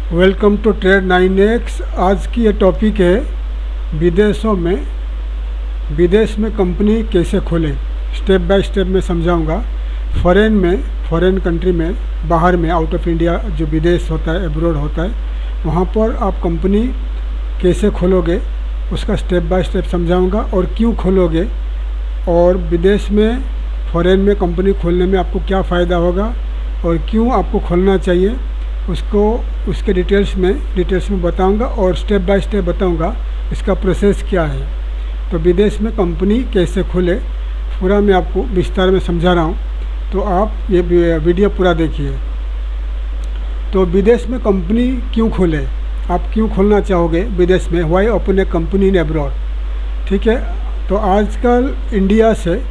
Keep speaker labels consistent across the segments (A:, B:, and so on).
A: Welcome to trade 9x। आज की ये टॉपिक है विदेश में कंपनी कैसे खोलें। स्टेप बाय स्टेप मैं समझाऊंगा। फॉरेन कंट्री में, बाहर में, आउट ऑफ इंडिया जो विदेश होता है, एब्रोड होता है, वहाँ पर आप कंपनी कैसे खोलोगे उसका स्टेप बाय स्टेप समझाऊंगा, और क्यों खोलोगे, और विदेश में फॉरेन में कंपनी खोलने में आपको क्या फ़ायदा होगा और क्यों आपको खोलना चाहिए, उसके डिटेल्स में बताऊंगा, और स्टेप बाय स्टेप बताऊंगा इसका प्रोसेस क्या है। तो विदेश में कंपनी कैसे खोले पूरा मैं आपको विस्तार में समझा रहा हूँ, तो आप ये वीडियो पूरा देखिए। तो विदेश में कंपनी क्यों खोले, आप क्यों खोलना चाहोगे विदेश में, why open a company in abroad. ठीक है। तो आजकल इंडिया से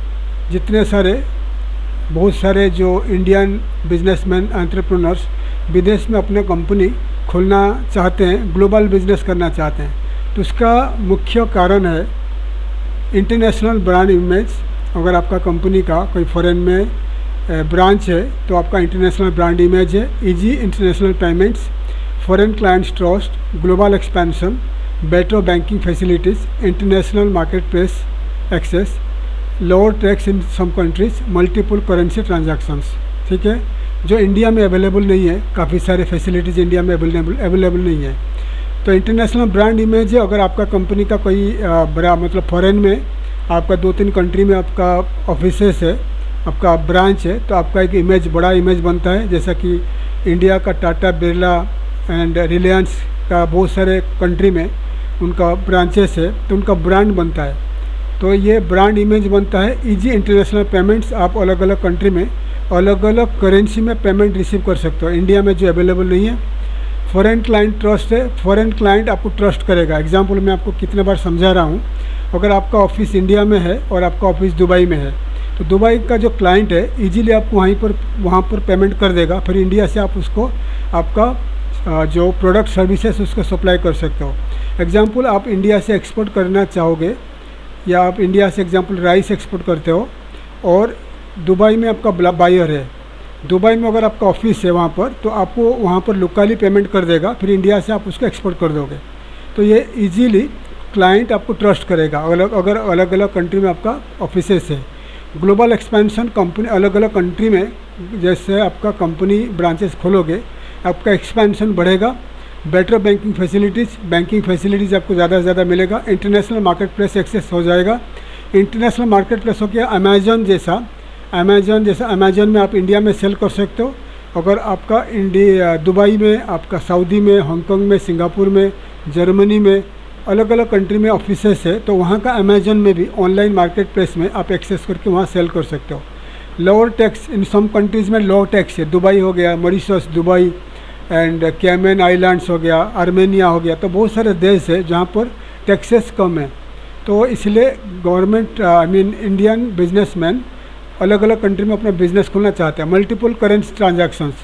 A: बहुत सारे जो इंडियन बिजनेसमैन, एंटरप्रेन्योर्स विदेश में अपने कंपनी खोलना चाहते हैं, ग्लोबल बिजनेस करना चाहते हैं। तो उसका मुख्य कारण है इंटरनेशनल ब्रांड इमेज। अगर आपका कंपनी का कोई फॉरेन में ब्रांच है तो आपका इंटरनेशनल ब्रांड इमेज है, easy international payments, foreign clients trust, global expansion, better banking facilities, international market place access, lower tax in some countries, multiple currency transactions. ठीक है। जो इंडिया में अवेलेबल नहीं है, काफ़ी सारे फैसिलिटीज़ इंडिया में अवेलेबल नहीं है। तो इंटरनेशनल ब्रांड इमेज है। अगर आपका कंपनी का कोई बड़ा मतलब फॉरेन में आपका 2-3 कंट्री में आपका ऑफिसेस है, आपका ब्रांच है, तो आपका एक इमेज, बड़ा इमेज बनता है। जैसा कि इंडिया का टाटा, बिरला एंड रिलायंस का बहुत सारे कंट्री में उनका ब्रांचेस है, तो उनका ब्रांड बनता है। तो ये ब्रांड इमेज बनता है। इजी इंटरनेशनल पेमेंट्स, आप अलग अलग कंट्री में अलग अलग करेंसी में पेमेंट रिसीव कर सकते हो, इंडिया में जो अवेलेबल नहीं है। फॉरेन क्लाइंट ट्रस्ट है, फॉरेन क्लाइंट आपको ट्रस्ट करेगा। एग्जांपल मैं आपको कितने बार समझा रहा हूँ। अगर आपका ऑफिस इंडिया में है और आपका ऑफिस दुबई में है, तो दुबई का जो क्लाइंट है इजीली आपको वहाँ पर पेमेंट कर देगा। फिर इंडिया से आप उसको आपका जो प्रोडक्ट सर्विसेज उसको सप्लाई कर सकते हो। एग्जाम्पल, आप इंडिया से एक्सपोर्ट करना चाहोगे, या आप इंडिया से एग्जाम्पल राइस एक्सपोर्ट करते हो और दुबई में आपका बायर है, दुबई में अगर आपका ऑफिस है वहाँ पर, तो आपको वहाँ पर लोकली पेमेंट कर देगा, फिर इंडिया से आप उसको एक्सपोर्ट कर दोगे। तो ये इजीली क्लाइंट आपको ट्रस्ट करेगा अगर अलग अलग कंट्री में आपका ऑफिसेस है। ग्लोबल एक्सपेंशन, कंपनी अलग अलग कंट्री में जैसे आपका कंपनी ब्रांचेस खोलोगे, आपका एक्सपेंशन बढ़ेगा। बेटर बैंकिंग फैसिलिटीज़ आपको ज़्यादा से ज़्यादा मिलेगा। इंटरनेशनल मार्केट प्लेस एक्सेस हो जाएगा। इंटरनेशनल मार्केट प्लेस हो गया अमेजन जैसा अमेजन में आप इंडिया में सेल कर सकते हो। अगर आपका दुबई में, आपका सऊदी में, हांगकांग में, सिंगापुर में, जर्मनी में, अलग अलग कंट्री में ऑफिसेस है, तो वहाँ का अमेजन में भी ऑनलाइन मार्केट प्लेस में आप एक्सेस करके वहाँ सेल कर सकते हो। Lower tax, in some countries में लो टैक्स है। दुबई हो गया, Mauritius, Dubai and Cayman Islands हो गया, आर्मेनिया हो गया। तो बहुत सारे देश है जहाँ पर टैक्सेस कम है। तो इसलिए गवर्नमेंट इंडियन बिजनेसमैन अलग अलग कंट्री में अपना बिजनेस खोलना चाहते हैं। मल्टीपल करेंसी ट्रांजैक्शंस,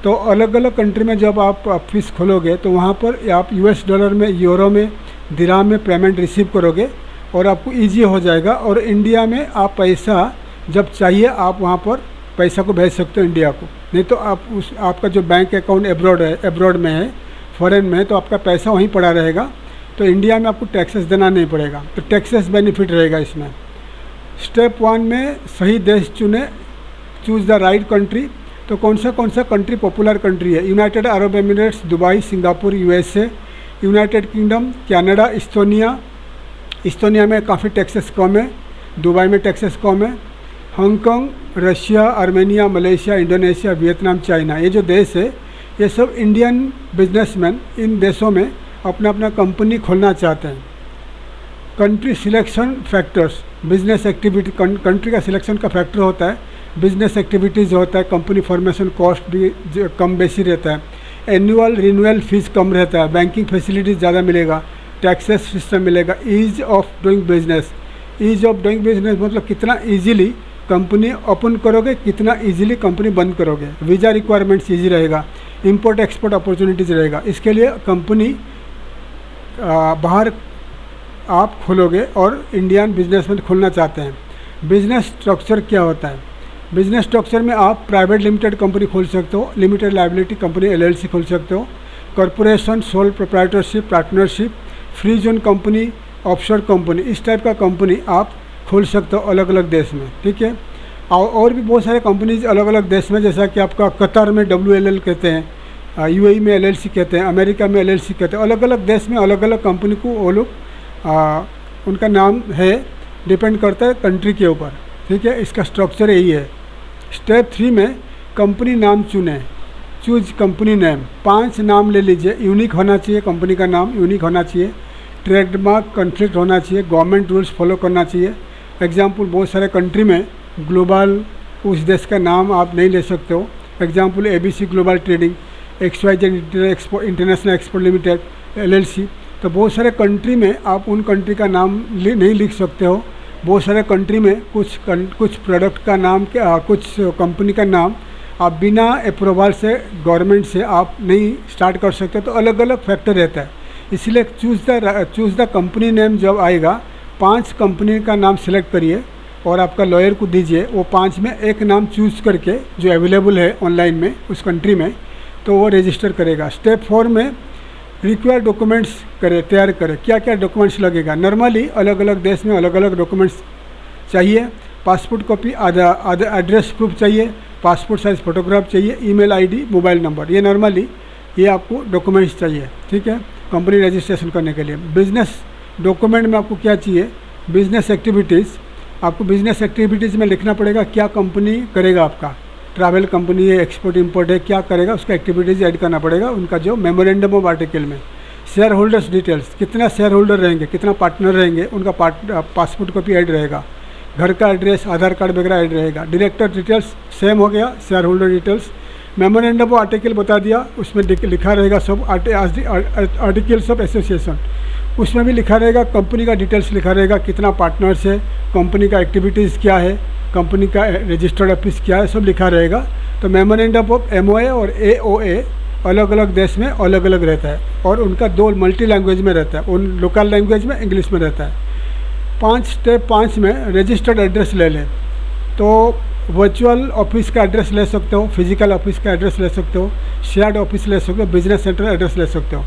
A: तो अलग अलग कंट्री में जब आप ऑफिस खोलोगे तो वहाँ पर आप US डॉलर में, यूरो में, दिरहम में पेमेंट रिसीव करोगे और आपको इजी हो जाएगा। और इंडिया में आप पैसा जब चाहिए आप वहाँ पर पैसा को भेज सकते हो इंडिया को। नहीं तो आपका जो बैंक अकाउंट एब्रॉड में है, फॉरेन में है, तो आपका पैसा वहीं पड़ा रहेगा। तो इंडिया में आपको टैक्सेस देना नहीं पड़ेगा, तो टैक्सेस बेनिफिट रहेगा इसमें। स्टेप 1 में सही देश चूज़ द राइट कंट्री। तो कौन सा कंट्री पॉपुलर कंट्री है? United Arab Emirates, Dubai, Singapore, USA, United kingdom, Canada, इस्तोनिया में काफ़ी टैक्सेस कम है, दुबई में टैक्सेस कम है। Hong Kong, Russia, Armenia, Malaysia, Indonesia, Vietnam, China, ये जो देश है ये सब इंडियन बिजनेसमैन इन देशों में अपना कंपनी खोलना चाहते हैं। Country selection factors, business activity, country का सिलेक्शन का फैक्टर होता है, बिजनेस एक्टिविटीज़ होता है, कंपनी फॉर्मेशन कॉस्ट भी कम बेसी रहता है, एनुअल रिन्यूअल फीस कम रहता है, बैंकिंग फैसिलिटीज़ ज़्यादा मिलेगा, टैक्सेस सिस्टम मिलेगा, ईज ऑफ डूइंग बिजनेस मतलब कितना ईजीली कंपनी ओपन करोगे, कितना ईजीली कंपनी बंद करोगे। वीज़ा रिक्वायरमेंट्स ईजी रहेगा, इंपोर्ट एक्सपोर्ट अपॉर्चुनिटीज़ रहेगा। इसके लिए कंपनी बाहर आप खोलोगे और इंडियन बिजनेसमैन खोलना चाहते हैं। बिजनेस स्ट्रक्चर क्या होता है? बिजनेस स्ट्रक्चर में आप प्राइवेट लिमिटेड कंपनी खोल सकते हो, लिमिटेड लायबिलिटी कंपनी LLC खोल सकते हो, corporation, sole proprietorship, partnership, free zone company, offshore company, इस टाइप का कंपनी आप खोल सकते हो अलग अलग देश में। ठीक है, और भी बहुत सारे कंपनीज अलग अलग देश में, जैसा कि आपका कतर में WLL कहते हैं, UAE में LLC कहते हैं, अमेरिका में LLC कहते हैं। अलग अलग देश में अलग अलग कंपनी को वो लोग उनका नाम है, डिपेंड करता है कंट्री के ऊपर। ठीक है, इसका स्ट्रक्चर यही है। स्टेप 3 में कंपनी नाम चुनें, चूज कंपनी नेम। 5 नाम ले लीजिए, यूनिक होना चाहिए, कंपनी का नाम यूनिक होना चाहिए, ट्रेडमार्क कॉन्फ्लिक्ट होना चाहिए, गवर्नमेंट रूल्स फॉलो करना चाहिए। एग्जाम्पल, बहुत सारे कंट्री में ग्लोबल उस देश का नाम आप नहीं ले सकते हो। Example, ABC global trading, XYZ international export limited LLC। तो बहुत सारे कंट्री में आप उन कंट्री का नाम नहीं लिख सकते हो। बहुत सारे कंट्री में कुछ प्रोडक्ट का नाम, कुछ कंपनी का नाम आप बिना अप्रूवल से, गवर्नमेंट से आप नहीं स्टार्ट कर सकते। तो अलग अलग फैक्टर रहता है, इसलिए चूज़ द कंपनी नेम जब आएगा, 5 कंपनी का नाम सेलेक्ट करिए और आपका लॉयर को दीजिए। वो 5 में एक नाम चूज़ करके जो अवेलेबल है ऑनलाइन में उस कंट्री में, तो वो रजिस्टर करेगा। स्टेप 4 में रिक्वायर्ड डॉक्यूमेंट्स तैयार करें। क्या क्या डॉक्यूमेंट्स लगेगा? नॉर्मली अलग अलग देश में अलग अलग डॉक्यूमेंट्स चाहिए। पासपोर्ट कॉपी, आधार एड्रेस प्रूफ चाहिए, पासपोर्ट साइज़ फ़ोटोग्राफ चाहिए, ईमेल ID, मोबाइल नंबर, ये नॉर्मली ये आपको डॉक्यूमेंट्स चाहिए। ठीक है, कंपनी रजिस्ट्रेशन करने के लिए। बिजनेस डॉक्यूमेंट में आपको क्या चाहिए? बिजनेस एक्टिविटीज़, आपको बिजनेस एक्टिविटीज़ में लिखना पड़ेगा क्या कंपनी करेगा। आपका ट्रैवल कंपनी है, एक्सपोर्ट इंपोर्ट है, क्या करेगा उसका एक्टिविटीज़ ऐड करना पड़ेगा उनका जो मेमोरेंडम ऑफ आर्टिकल में। शेयर होल्डर्स डिटेल्स, कितना शेयर होल्डर रहेंगे, कितना पार्टनर रहेंगे, उनका पासपोर्ट कॉपी ऐड रहेगा, घर का एड्रेस, आधार कार्ड वगैरह ऐड रहेगा। डायरेक्टर डिटेल्स सेम हो गया, share holder details. Memorandum of article बता दिया, उसमें लिखा रहेगा सब आर्टिकल्स ऑफ एसोसिएशन, उसमें भी लिखा रहेगा कंपनी का डिटेल्स लिखा रहेगा, कितना पार्टनर्स है, कंपनी का एक्टिविटीज़ क्या है, कंपनी का रजिस्टर्ड ऑफिस क्या है, सब लिखा रहेगा। तो मेमोरेंडम ऑफ MOA और AOA अलग अलग देश में अलग अलग रहता है और उनका 2 मल्टी लैंग्वेज में रहता है, उन लोकल लैंग्वेज में, इंग्लिश में रहता है। स्टेप 5 में रजिस्टर्ड एड्रेस ले लें। तो वर्चुअल ऑफिस का एड्रेस ले सकते हो, फिजिकल ऑफिस का एड्रेस ले सकते हो, शेयर्ड ऑफिस ले सकते हो, बिजनेस सेंटर एड्रेस ले सकते हो।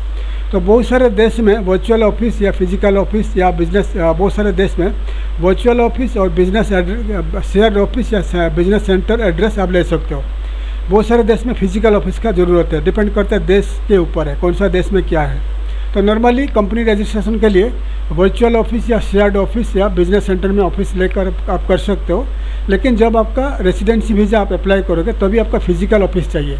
A: तो बहुत सारे देश में वर्चुअल ऑफिस या फिजिकल ऑफिस या बिजनेस, बहुत सारे देश में वर्चुअल ऑफिस और बिजनेस शेयर्ड ऑफिस या बिजनेस सेंटर एड्रेस आप ले सकते हो। बहुत सारे देश में फिजिकल ऑफिस का ज़रूरत है, डिपेंड करता है देश के ऊपर है कौन सा देश में क्या है। तो नॉर्मली कंपनी रजिस्ट्रेशन के लिए वर्चुअल ऑफिस या शेयर्ड ऑफिस या बिजनेस सेंटर में ऑफिस लेकर आप कर सकते हो। लेकिन जब आपका रेसिडेंसी वीज़ा आप अप्लाई करोगे तभी आपका फिजिकल ऑफिस चाहिए,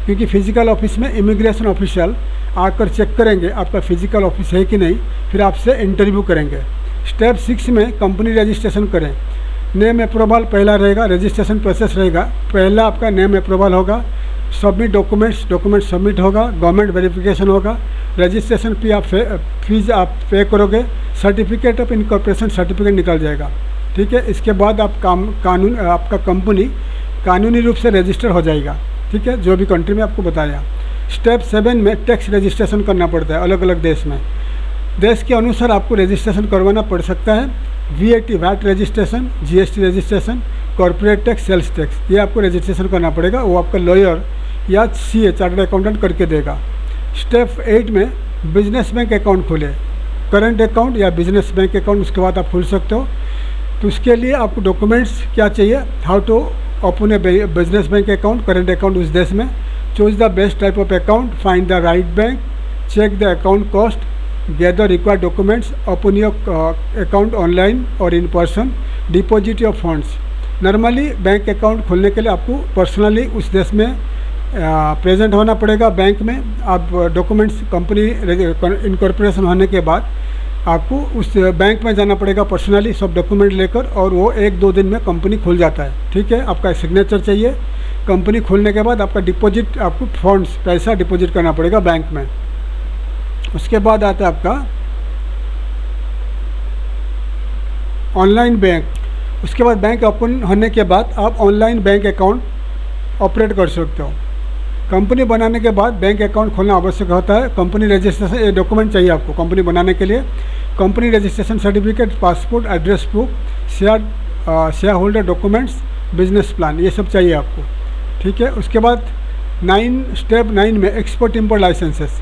A: क्योंकि फिजिकल ऑफिस में इमिग्रेशन ऑफिशियल आकर चेक करेंगे आपका फिजिकल ऑफिस है कि नहीं, फिर आपसे इंटरव्यू करेंगे। स्टेप 6 में कंपनी रजिस्ट्रेशन करें। नेम अप्रूवल पहला रहेगा, रजिस्ट्रेशन प्रोसेस रहेगा। पहला आपका नेम अप्रूवल होगा, सबमिट डॉक्यूमेंट सबमिट होगा, गवर्नमेंट वेरिफिकेशन होगा, रजिस्ट्रेशन फीस आप पे करोगे, सर्टिफिकेट ऑफ इनकॉर्पोरेशन सर्टिफिकेट निकल जाएगा। ठीक है, इसके बाद आप आपका कंपनी कानूनी रूप से रजिस्टर हो जाएगा। ठीक है, जो भी कंट्री में आपको बताया। स्टेप 7 में टैक्स रजिस्ट्रेशन करना पड़ता है अलग अलग देश में। देश के अनुसार आपको रजिस्ट्रेशन करवाना पड़ सकता है। VAT registration, GST registration, corporate tax, sales tax, ये आपको रजिस्ट्रेशन करना पड़ेगा। वो आपका लॉयर या CA चार्टर्ड अकाउंटेंट करके देगा। स्टेप 8 में बिजनेस बैंक अकाउंट खोले, करंट अकाउंट या बिजनेस बैंक अकाउंट, उसके बाद आप खोल सकते हो। तो उसके लिए आपको डॉक्यूमेंट्स क्या चाहिए? How to open a business bank account, current account उस देश में, choose the best type of account, find the right bank, check the account cost, gather required documents, open your account online और in person, deposit your funds. Normally bank account खोलने के लिए आपको personally उस देश में प्रेजेंट होना पड़ेगा बैंक में। आप डॉक्यूमेंट्स कंपनी इनकॉर्पोरेशन होने के बाद आपको उस बैंक में जाना पड़ेगा पर्सनली, सब डॉक्यूमेंट लेकर, और वो 1-2 दिन में कंपनी खुल जाता है। ठीक है, आपका सिग्नेचर चाहिए। कंपनी खुलने के बाद आपका डिपॉजिट, आपको फंड्स पैसा डिपॉजिट करना पड़ेगा बैंक में। उसके बाद आता है आपका ऑनलाइन बैंक। उसके बाद बैंक ओपन होने के बाद आप ऑनलाइन बैंक अकाउंट ऑपरेट कर सकते हो। कंपनी बनाने के बाद बैंक अकाउंट खोलना आवश्यक होता है। कंपनी रजिस्ट्रेशन, ये डॉक्यूमेंट चाहिए आपको कंपनी बनाने के लिए। Company registration certificate, passport, address proof, share holder documents, business plan, ये सब चाहिए आपको। ठीक है, उसके बाद स्टेप 9 में एक्सपोर्ट इंपोर्ट लाइसेंसेस।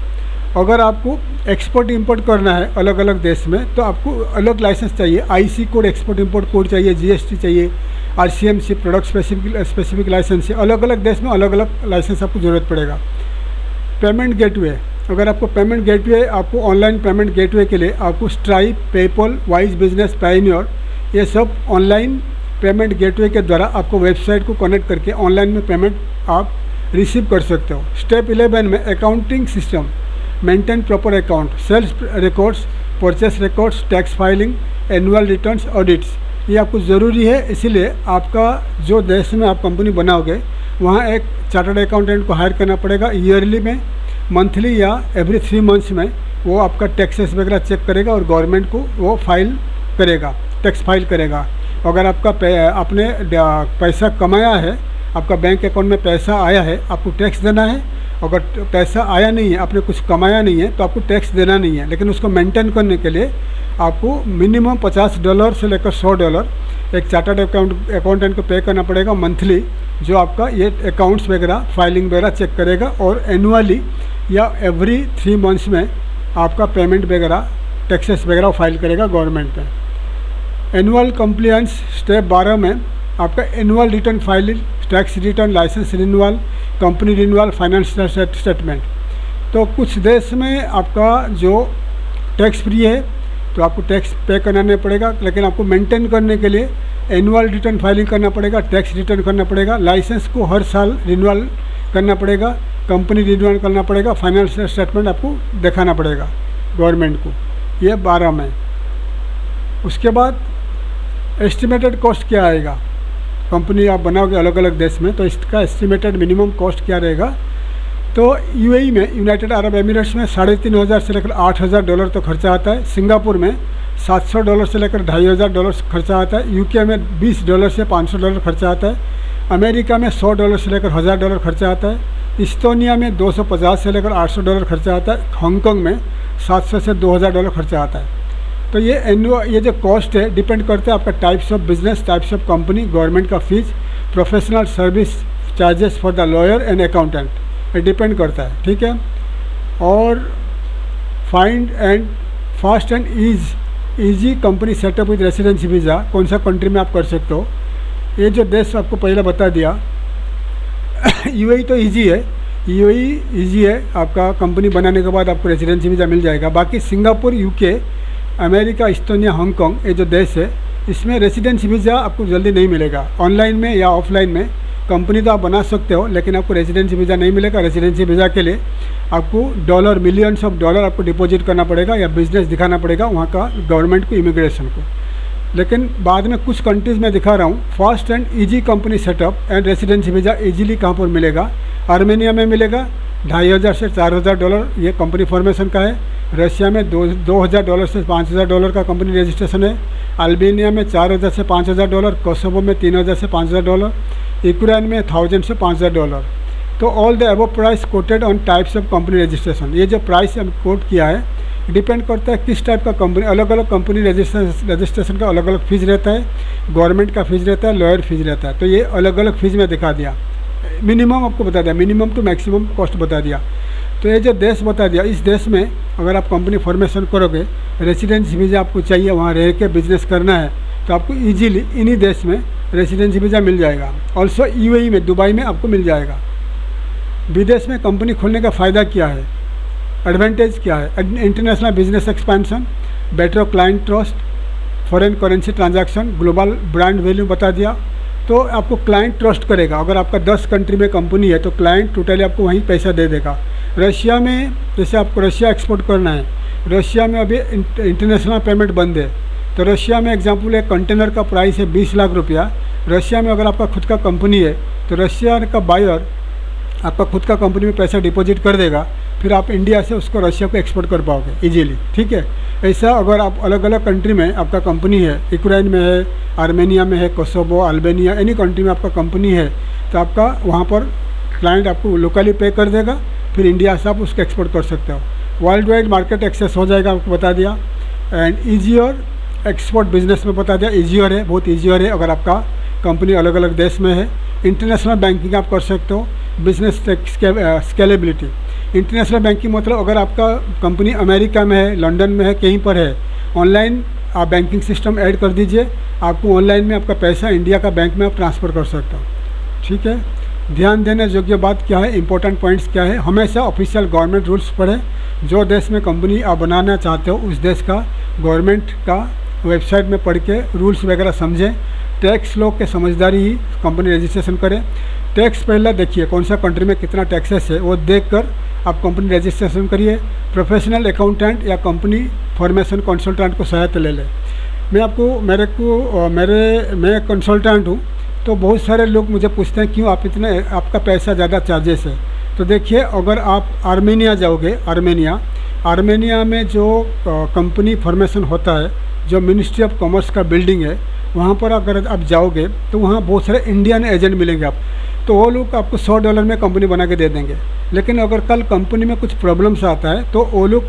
A: अगर आपको एक्सपोर्ट इंपोर्ट करना है अलग अलग देश में तो आपको अलग लाइसेंस चाहिए, IC code, export import code चाहिए, जीएसटी चाहिए, आरसीएमसी प्रोडक्ट स्पेसिफिक लाइसेंस है। अलग अलग देश में अलग अलग लाइसेंस आपको ज़रूरत पड़ेगा। पेमेंट गेटवे, अगर आपको पेमेंट गेटवे, आपको ऑनलाइन पेमेंट गेटवे के लिए आपको stripe, PayPal, wise business, Pioneer, ये सब ऑनलाइन पेमेंट गेटवे के द्वारा आपको वेबसाइट को कनेक्ट करके ऑनलाइन में पेमेंट आप रिसीव कर सकते हो। स्टेप 11 में accounting system, maintain proper account, sales records, purchase records, tax filing, annual returns, audits, ये आपको ज़रूरी है। इसीलिए आपका जो देश में आप कंपनी बनाओगे वहाँ एक चार्टर्ड अकाउंटेंट को हायर करना पड़ेगा। ईयरली में, मंथली या एवरी 3 मंथ्स में वो आपका टैक्सेस वगैरह चेक करेगा और गवर्नमेंट को वो फाइल करेगा, टैक्स फाइल करेगा। अगर आपका आपने पैसा कमाया है, आपका बैंक अकाउंट में पैसा आया है, आपको टैक्स देना है। अगर पैसा आया नहीं है, आपने कुछ कमाया नहीं है, तो आपको टैक्स देना नहीं है। लेकिन उसको मेंटेन करने के लिए आपको मिनिमम $50 से लेकर $100 एक चार्टर्ड अकाउंटेंट को पे करना पड़ेगा मंथली, जो आपका ये अकाउंट्स वगैरह फाइलिंग वगैरह चेक करेगा। और एनुअली या एवरी 3 मंथ्स में आपका पेमेंट वगैरह, टैक्सेस वगैरह फाइल करेगा गवर्नमेंट पे। एनुअल कंप्लायंस, स्टेप 12 में आपका annual return filing, tax return, licence renewal, company renewal, financial statement. तो कुछ देश में आपका जो टैक्स फ्री है तो आपको टैक्स पे करना पड़ेगा, लेकिन आपको मेंटेन करने के लिए एनुअल रिटर्न फाइलिंग करना पड़ेगा, टैक्स रिटर्न करना पड़ेगा, लाइसेंस को हर साल रिन्यूअल करना पड़ेगा, कंपनी रिन्यूअल करना पड़ेगा, फाइनेंशियल स्टेटमेंट आपको दिखाना पड़ेगा गवर्नमेंट को। ये 12 में। उसके बाद एस्टिमेटेड कॉस्ट क्या आएगा, कंपनी आप बनाओगे अलग अलग देश में तो इसका एस्टिमेटेड मिनिमम कॉस्ट क्या रहेगा। तो यूएई में, यूनाइटेड अरब एमिरेट्स में $3,500 से लेकर $8,000 तो खर्चा आता है। सिंगापुर में $700 से लेकर $2,500 खर्चा आता है। यूके में $20 से $500 खर्चा आता है। अमेरिका में $100 से लेकर $1,000 खर्चा आता है। इस्तोनिया में $250 से लेकर $800 खर्चा आता है। हांगकॉन्ग में $700 से $2,000 खर्चा आता है। तो ये जो कॉस्ट है डिपेंड करता है आपका types of business, types of company, government का fees, professional service charges for the lawyer and accountant, ये डिपेंड करता है, ठीक है। और find and fast and easy company setup with residency visa, कौन सा कंट्री में आप कर सकते हो। ये जो देश आपको पहले बता दिया यूएई तो ईजी है, यूएई ईजी है, आपका कंपनी बनाने के बाद आपको रेसिडेंसी वीज़ा मिल जाएगा। बाकी सिंगापुर, यूके, अमेरिका, इस्तोनिया, हांगकॉन्ग, ये जो देश है इसमें रेसिडेंसी वीज़ा आपको जल्दी नहीं मिलेगा। ऑनलाइन में या ऑफलाइन में कंपनी तो आप बना सकते हो, लेकिन आपको रेसिडेंसी वीज़ा नहीं मिलेगा। रेसिडेंसी वीज़ा के लिए आपको मिलियंस ऑफ डॉलर आपको डिपॉजिट करना पड़ेगा या बिजनेस दिखाना पड़ेगा वहाँ का गवर्नमेंट को, इमिग्रेशन को। लेकिन बाद में कुछ कंट्रीज़ में दिखा रहा हूँ fast and easy company setup and residency visa easily कहाँ पर मिलेगा। आर्मेनिया में मिलेगा $2,500 से $4,000, ये कंपनी फॉर्मेशन का है। रशिया में $2,000 से $5,000 का कंपनी रजिस्ट्रेशन है। अल्बानिया में $4,000 से $5,000, कोसोवो में $3,000 से $5,000, यूक्रेन में $1,000 से $5,000। तो all the above price coated on types of company registration, ये जो प्राइस हम कोट किया है डिपेंड करता है किस टाइप का कंपनी, अलग अलग कंपनी रजिस्ट्रेशन का अलग अलग फीस रहता है, गवर्नमेंट का फीस रहता है, लॉयर फीस रहता है। तो ये अलग अलग फीस में दिखा दिया, मिनिमम आपको बता दिया, मिनिमम टू मैक्सिमम कॉस्ट बता दिया। तो ये जो देश बता दिया, इस देश में अगर आप कंपनी फॉर्मेशन करोगे, रेसिडेंसी वीज़ा आपको चाहिए, वहाँ रह के बिजनेस करना है, तो आपको इजीली इन्हीं देश में रेसिडेंसी वीज़ा मिल जाएगा। ऑल्सो यूएई में, दुबई में आपको मिल जाएगा। विदेश में कंपनी खोलने का फ़ायदा क्या है, एडवांटेज क्या है। International business expansion, better client trust, foreign currency transaction, global brand value बता दिया। तो आपको क्लाइंट ट्रस्ट करेगा। अगर आपका 10 कंट्री में कंपनी है तो क्लाइंट टोटली आपको वहीं पैसा दे देगा। रशिया में जैसे आपको रशिया एक्सपोर्ट करना है, रशिया में अभी इंटरनेशनल पेमेंट बंद है, तो रशिया में एग्जांपल है कंटेनर का प्राइस है 20 लाख रुपया। रशिया में अगर आपका खुद का कंपनी है तो रशिया का बायर आपका खुद का कंपनी में पैसा डिपॉजिट कर देगा, फिर आप इंडिया से उसको रशिया को एक्सपोर्ट कर पाओगे इजीली, ठीक है। ऐसा अगर आप अलग अलग कंट्री में आपका कंपनी है, यूक्रेन में है, आर्मेनिया में है, कोसोवो, अल्बानिया, एनी कंट्री में आपका कंपनी है, तो आपका वहाँ पर क्लाइंट आपको लोकली पे कर देगा, फिर इंडिया से आप उसको एक्सपोर्ट कर सकते हो। वर्ल्ड वाइड मार्केट एक्सेस हो जाएगा, आपको बता दिया। एंड ईजियर एक्सपोर्ट बिजनेस में बता दिया, ईजियर है, बहुत ईजियर है अगर आपका कंपनी अलग अलग देश में है। इंटरनेशनल बैंकिंग आप कर सकते हो। बिजनेस स्केलेबिलिटी, इंटरनेशनल बैंकिंग मतलब अगर आपका कंपनी अमेरिका में है, लंदन में है, कहीं पर है, ऑनलाइन आप बैंकिंग सिस्टम ऐड कर दीजिए, आपको ऑनलाइन में आपका पैसा इंडिया का बैंक में आप ट्रांसफ़र कर सकते हो। ठीक है, ध्यान देने योग्य बात क्या है, इंपॉर्टेंट पॉइंट्स क्या है, हमेशा ऑफिशियल गवर्नमेंट रूल्स पढ़ें। जो देश में कंपनी आप बनाना चाहते हो उस देश का गवर्नमेंट का वेबसाइट में पढ़ के रूल्स वगैरह समझें। टैक्स लॉ के समझदारी ही कंपनी रजिस्ट्रेशन करें। टैक्स पहले देखिए कौन सा कंट्री में कितना टैक्सेस है, वो देखकर आप कंपनी रजिस्ट्रेशन करिए। प्रोफेशनल अकाउंटेंट या कंपनी फॉर्मेशन कंसल्टेंट को सहायता ले लें। मैं कंसल्टेंट हूँ, तो बहुत सारे लोग मुझे पूछते हैं क्यों आप इतने आपका पैसा ज़्यादा चार्जेस है। तो देखिए, अगर आप आर्मेनिया जाओगे, आर्मेनिया में जो कंपनी फॉर्मेशन होता है, जो मिनिस्ट्री ऑफ कॉमर्स का बिल्डिंग है, वहाँ पर अगर आप जाओगे तो वहाँ बहुत सारे इंडियन एजेंट मिलेंगे आप, तो वो लोग आपको $100 में कंपनी बना के दे देंगे। लेकिन अगर कल कंपनी में कुछ प्रॉब्लम्स आता है तो वो लोग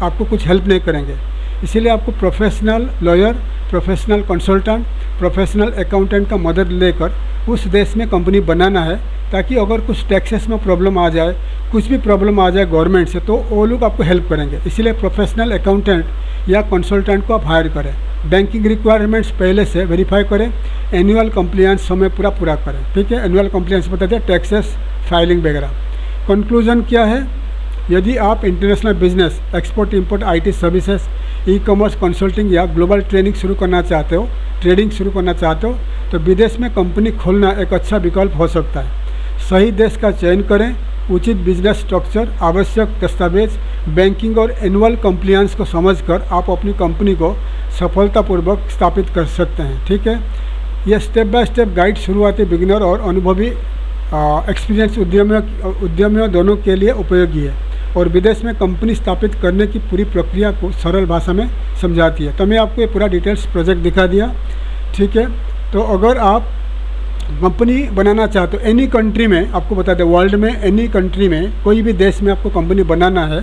A: आपको कुछ हेल्प नहीं करेंगे। इसीलिए आपको professional lawyer, professional consultant, professional accountant का मदद लेकर उस देश में कंपनी बनाना है, ताकि अगर कुछ टैक्सेस में प्रॉब्लम आ जाए, कुछ भी प्रॉब्लम आ जाए गवर्नमेंट से, तो वो लोग आपको हेल्प करेंगे। इसलिए प्रोफेशनल अकाउंटेंट या कंसल्टेंट को आप हायर करें। बैंकिंग रिक्वायरमेंट्स पहले से वेरीफाई करें। एनुअल कंप्लायंस समय पूरा करें। ठीक है, एनुअल कंप्लायंस बताते हैं टैक्सेस फाइलिंग वगैरह। कंक्लूजन क्या है, यदि आप international business, export import, IT services, e-commerce, consulting या ग्लोबल ट्रेडिंग शुरू करना चाहते हो, तो विदेश में कंपनी खोलना एक अच्छा विकल्प हो सकता है। सही देश का चयन करें, उचित बिजनेस स्ट्रक्चर, आवश्यक दस्तावेज, बैंकिंग और एनुअल कंप्लायंस को समझकर आप अपनी कंपनी को सफलतापूर्वक स्थापित कर सकते हैं। ठीक है, यह स्टेप बाय स्टेप गाइड शुरुआती, बिगिनर और अनुभवी एक्सपीरियंस उद्यमियों दोनों के लिए उपयोगी है और विदेश में कंपनी स्थापित करने की पूरी प्रक्रिया को सरल भाषा में समझाती है। तो मैं आपको ये पूरा डिटेल्स प्रोजेक्ट दिखा दिया। ठीक है, तो अगर आप कंपनी बनाना चाहते हो एनी कंट्री में, आपको बता दें वर्ल्ड में एनी कंट्री में, कोई भी देश में आपको कंपनी बनाना है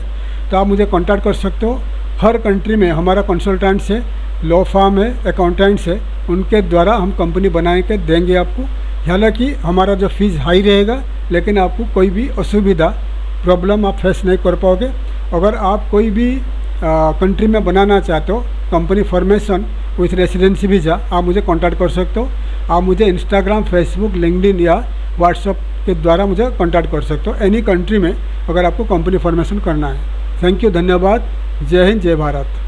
A: तो आप मुझे कांटेक्ट कर सकते हो। हर कंट्री में हमारा कंसल्टेंट्स है, लॉ फार्म है, अकाउंटेंट्स है, उनके द्वारा हम कंपनी बना के देंगे आपको। हालांकि हमारा जो फीस हाई रहेगा, लेकिन आपको कोई भी असुविधा, प्रॉब्लम आप फेस नहीं कर पाओगे। अगर आप कोई भी कंट्री में बनाना चाहते हो company formation with residency visa, आप मुझे कांटेक्ट कर सकते हो। आप मुझे इंस्टाग्राम, फेसबुक, लिंक्डइन या व्हाट्सएप के द्वारा मुझे कांटेक्ट कर सकते हो एनी कंट्री में, अगर आपको कंपनी फॉर्मेशन करना है। थैंक यू, धन्यवाद। जय हिंद, जय भारत।